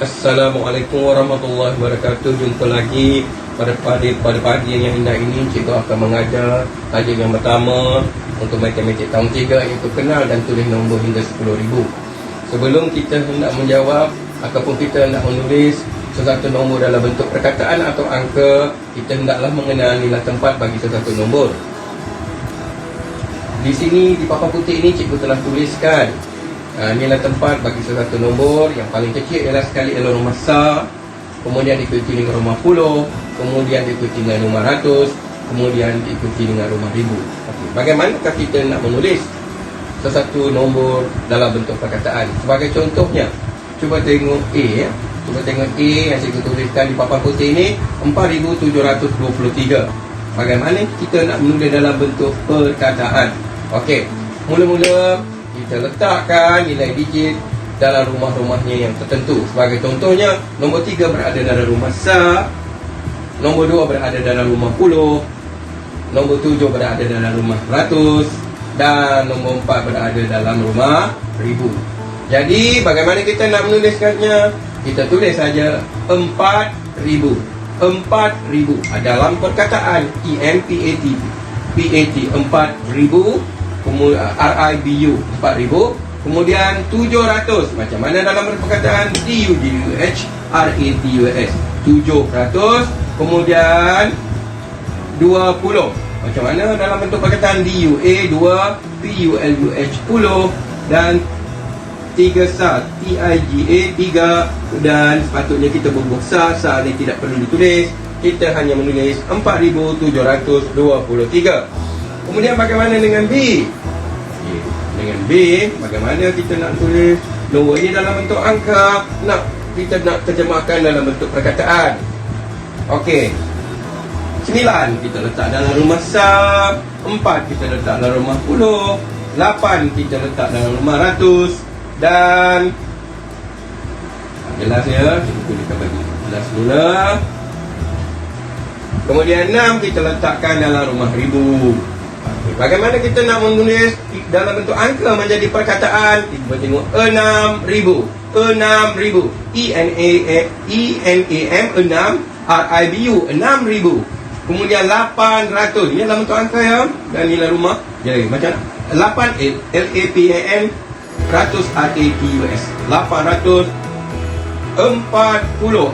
Assalamualaikum warahmatullahi wabarakatuh. Jumpa lagi pada pagi yang indah ini. Cikgu akan mengajar tajuk yang pertama untuk matematik tahun 3, iaitu kenal dan tulis nombor hingga 10,000. Sebelum kita hendak menjawab ataupun kita hendak menulis sesuatu nombor dalam bentuk perkataan atau angka, kita hendaklah mengenal nilai tempat bagi sesuatu nombor. Di sini di papan putih ini cikgu telah tuliskan nilai tempat bagi sesuatu nombor. Yang paling kecil ialah sekali adalah rumah besar, kemudian diikuti dengan rumah puluh, kemudian diikuti dengan rumah ratus, kemudian diikuti dengan rumah ribu. Okey, bagaimanakah kita nak menulis sesuatu nombor dalam bentuk perkataan? Sebagai contohnya, cuba tengok A ya. Cuba tengok A yang saya tuliskan di papan putih ini, 4723. Bagaimana kita nak menulis dalam bentuk perkataan? Okey, mula-mula kita letakkan nilai digit dalam rumah-rumahnya yang tertentu. Sebagai contohnya, nombor 3 berada dalam rumah besar, nombor 2 berada dalam rumah puluh, nombor 7 berada dalam rumah ratus, dan nombor 4 berada dalam rumah ribu. Jadi, bagaimana kita nak menuliskannya? Kita tulis saja 4,000. 4,000 dalam perkataan EMPAT, 4,000, kemudian RIBU 4,000, kemudian 700. Macam mana dalam perkataan DUGUH RATUS 700, kemudian 20. Macam mana dalam bentuk perkataan DUA 2 PULUH 10, dan 3 SAR TIGA 3, dan sepatutnya kita berbuah SAR ni tidak perlu ditulis, kita hanya menulis 4,723. Kemudian bagaimana dengan B? Dengan B, bagaimana kita nak tulis nombor ini dalam bentuk angka? Kita nak terjemahkan dalam bentuk perkataan. Okey, 9 kita letak dalam rumah besar, 4 kita letak dalam rumah puluh, 8 kita letak dalam rumah ratus, dan jelas ya, kita tuliskan bagi jelas dulu. Kemudian 6 kita letakkan dalam rumah ribu. Bagaimana kita nak menulis dalam bentuk angka menjadi perkataan? Kita tengok 6,000. 6,000. ENAM 6, RIBU 6,000. Kemudian 800. Ini dalam bentuk angka ya. Dan nilai rumah. Jadi macam 8 LAPAN 100 RATUS 800. 40 EMPAT 4 PULUH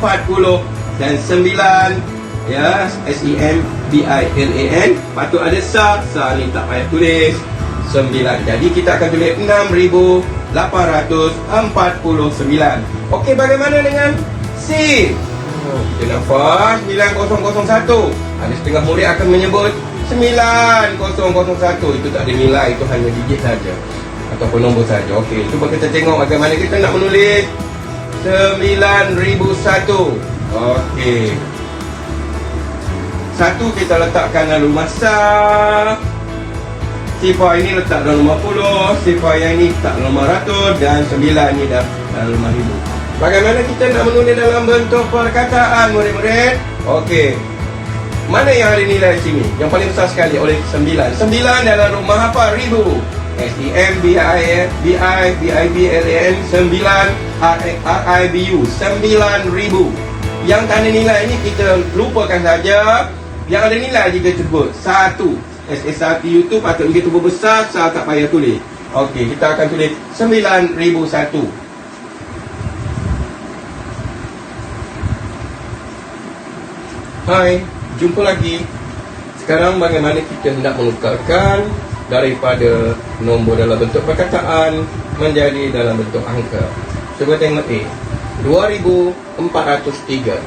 40, dan 9 ya, SEMBILAN. Patut ada SAR ni tak payah tulis 9. Jadi kita akan tulis 6,849. Okey, bagaimana dengan C? Kita nafas 9001. Ada setengah murid akan menyebut 9001. Itu tak ada nilai, itu hanya digit saja ataupun nombor saja. Okey, cuba kita tengok bagaimana kita nak menulis 9,001. Okey, 1 kita letakkan dalam rumah besar, sifar ini letak dalam rumah puluh, sifar yang ini letak dalam rumah ratus, dan 9 ini dah dalam rumah ribu. Bagaimana kita nak menulis dalam bentuk perkataan, murid-murid? Okey, mana yang ada nilai sini? Yang paling besar sekali oleh 9. 9 dalam rumah apa? Ribu. SEMBILAN 9, RIBU 9,000. Yang tak ada nilai ini kita lupakan saja. Yang ada nilai jika sebut 1 SS1 itu patutnya kita berbesar, saya tak payah tulis. Okey, kita akan tulis 9,001. Hai, jumpa lagi. Sekarang bagaimana kita hendak menukarkan daripada nombor dalam bentuk perkataan menjadi dalam bentuk angka? Cuba tengok A, 2,403.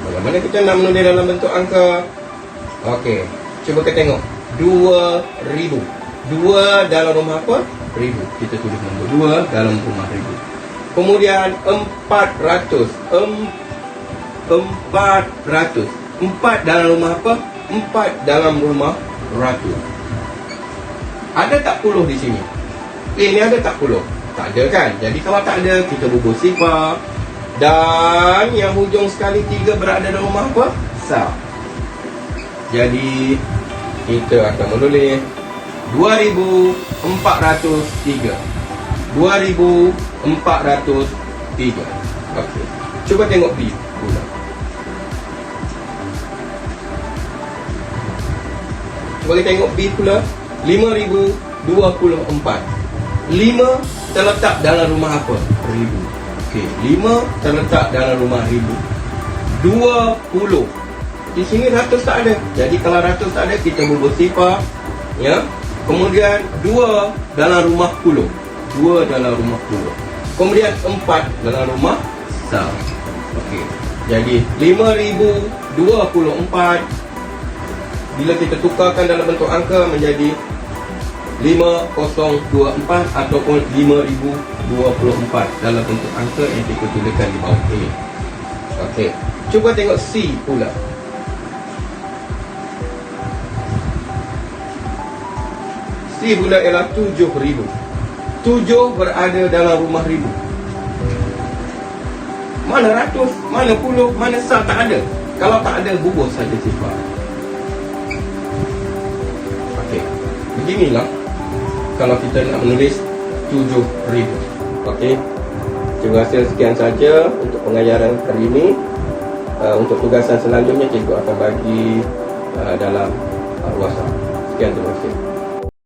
Bagaimana kita nak menulis dalam bentuk angka? Okey, cuba kita tengok 2,000. 2 dalam rumah apa? Ribu. Kita tulis nombor 2 dalam rumah ribu. Kemudian 400. 400. 4 dalam rumah apa? 4 dalam rumah ratus. Ada tak puluh di sini? Ini ada tak puluh? Tak ada kan? Jadi kalau tak ada, kita bubuh sifar. Dan yang hujung sekali 3 berada dalam rumah apa? Besar. Jadi kita akan menulis 2,403. 2403. Okey. Cuba tengok B pula. Boleh tengok B pula. 5024. 5 terletak dalam rumah apa? Ribu. Okey, 5 terletak dalam rumah ribu. 20. Di sini ratus tak ada. Jadi kalau ratus tak ada, kita bersifar, ya. Kemudian 2 dalam rumah puluh. 2 dalam rumah puluh. Kemudian 4 dalam rumah sal. Okey. Jadi 5024 bila kita tukarkan dalam bentuk angka menjadi 5024 ataupun 5024 dalam bentuk angka yang kita tuliskan di bawah ini. Okey. Cuba tengok C pula. C pula ialah 7000. 7 berada dalam rumah ribu. Mana ratus, mana puluh, mana sal, tak ada. Kalau tak ada, bubuh saja sifar. Okey. Beginilah kalau kita nak menulis 7000. Okey. Terima kasih, sekian saja untuk pengajaran hari ini. Untuk tugasan selanjutnya cikgu akan bagi dalam WhatsApp. Sekian, terima kasih.